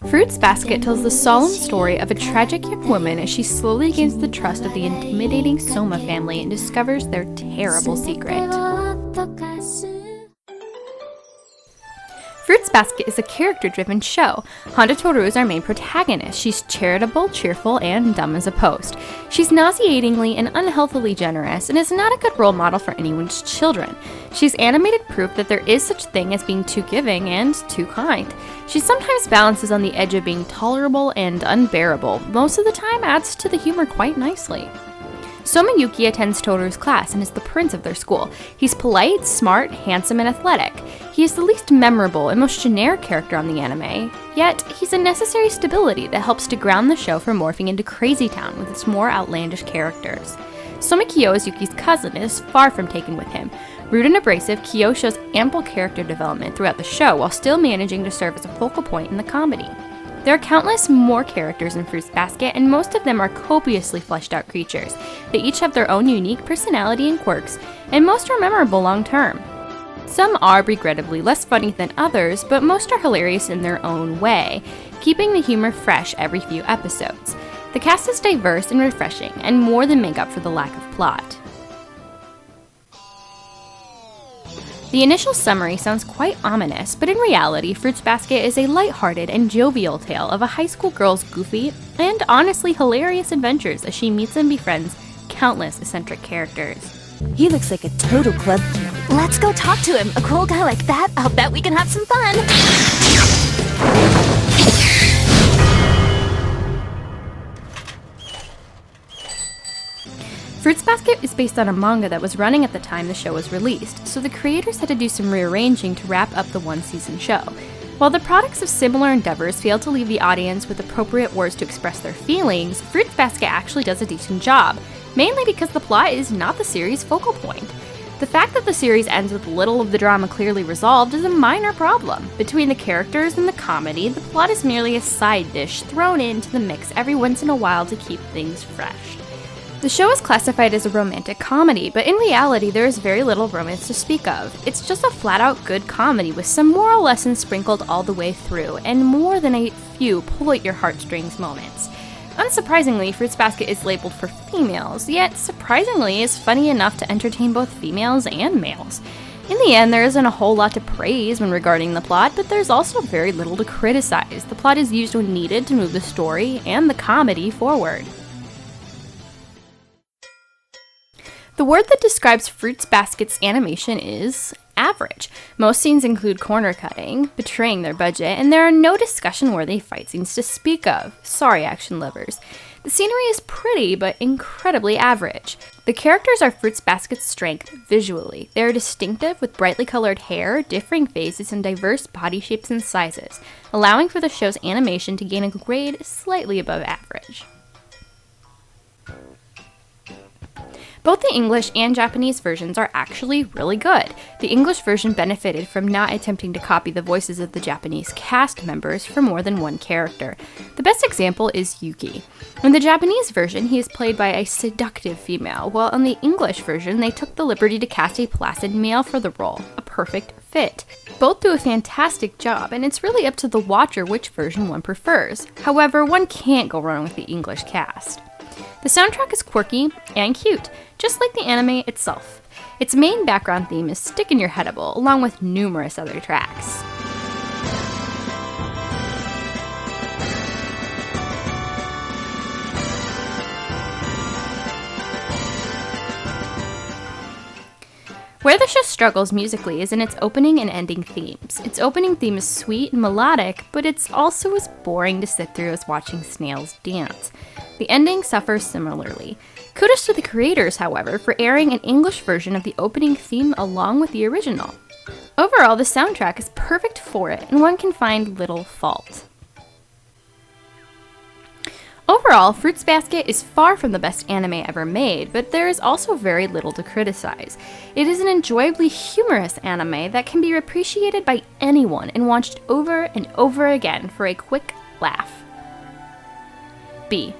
Fruits Basket tells the solemn story of a tragic young woman as she slowly gains the trust of the intimidating Soma family and discovers their terrible secret. Fruits Basket is a character-driven show. Honda Toru is our main protagonist. She's charitable, cheerful, and dumb as a post. She's nauseatingly and unhealthily generous and is not a good role model for anyone's children. She's animated proof that there is such thing as being too giving and too kind. She sometimes balances on the edge of being tolerable and unbearable. Most of the time adds to the humor quite nicely. Soma Yuki attends Toru's class and is the prince of their school. He's polite, smart, handsome, and athletic. He is the least memorable and most generic character on the anime, yet he's a necessary stability that helps to ground the show from morphing into Crazy Town with its more outlandish characters. Soma Kyo is Yuki's cousin and is far from taken with him. Rude and abrasive, Kyo shows ample character development throughout the show while still managing to serve as a focal point in the comedy. There are countless more characters in Fruits Basket, and most of them are copiously fleshed out creatures. They each have their own unique personality and quirks, and most are memorable long term. Some are regrettably less funny than others, but most are hilarious in their own way, keeping the humor fresh every few episodes. The cast is diverse and refreshing, and more than make up for the lack of plot. The initial summary sounds quite ominous, but in reality, Fruits Basket is a lighthearted and jovial tale of a high school girl's goofy and honestly hilarious adventures as she meets and befriends countless eccentric characters. He looks like a total club kid. Let's go talk to him. A cool guy like that, I'll bet we can have some fun. Fruits Basket is based on a manga that was running at the time the show was released, so the creators had to do some rearranging to wrap up the one-season show. While the products of similar endeavors fail to leave the audience with appropriate words to express their feelings, Fruits Basket actually does a decent job, mainly because the plot is not the series' focal point. The fact that the series ends with little of the drama clearly resolved is a minor problem. Between the characters and the comedy, the plot is merely a side dish thrown into the mix every once in a while to keep things fresh. The show is classified as a romantic comedy, but in reality there is very little romance to speak of. It's just a flat-out good comedy with some moral lessons sprinkled all the way through, and more than a few pull-at-your-heartstrings moments. Unsurprisingly, Fruits Basket is labeled for females, yet surprisingly is funny enough to entertain both females and males. In the end, there isn't a whole lot to praise when regarding the plot, but there's also very little to criticize. The plot is used when needed to move the story and the comedy forward. The word that describes Fruits Basket's animation is average. Most scenes include corner cutting, betraying their budget, and there are no discussion-worthy fight scenes to speak of. Sorry, action lovers. The scenery is pretty, but incredibly average. The characters are Fruits Basket's strength visually. They are distinctive with brightly colored hair, differing faces, and diverse body shapes and sizes, allowing for the show's animation to gain a grade slightly above average. Both the English and Japanese versions are actually really good. The English version benefited from not attempting to copy the voices of the Japanese cast members for more than one character. The best example is Yuki. In the Japanese version, he is played by a seductive female, while in the English version, they took the liberty to cast a placid male for the role, a perfect fit. Both do a fantastic job, and it's really up to the watcher which version one prefers. However, one can't go wrong with the English cast. The soundtrack is quirky and cute, just like the anime itself. Its main background theme is Stick in Your Headable, along with numerous other tracks. Where the show struggles musically is in its opening and ending themes. Its opening theme is sweet and melodic, but it's also as boring to sit through as watching snails dance. The ending suffers similarly. Kudos to the creators, however, for airing an English version of the opening theme along with the original. Overall, the soundtrack is perfect for it, and one can find little fault. Overall, Fruits Basket is far from the best anime ever made, but there is also very little to criticize. It is an enjoyably humorous anime that can be appreciated by anyone and watched over and over again for a quick laugh. B.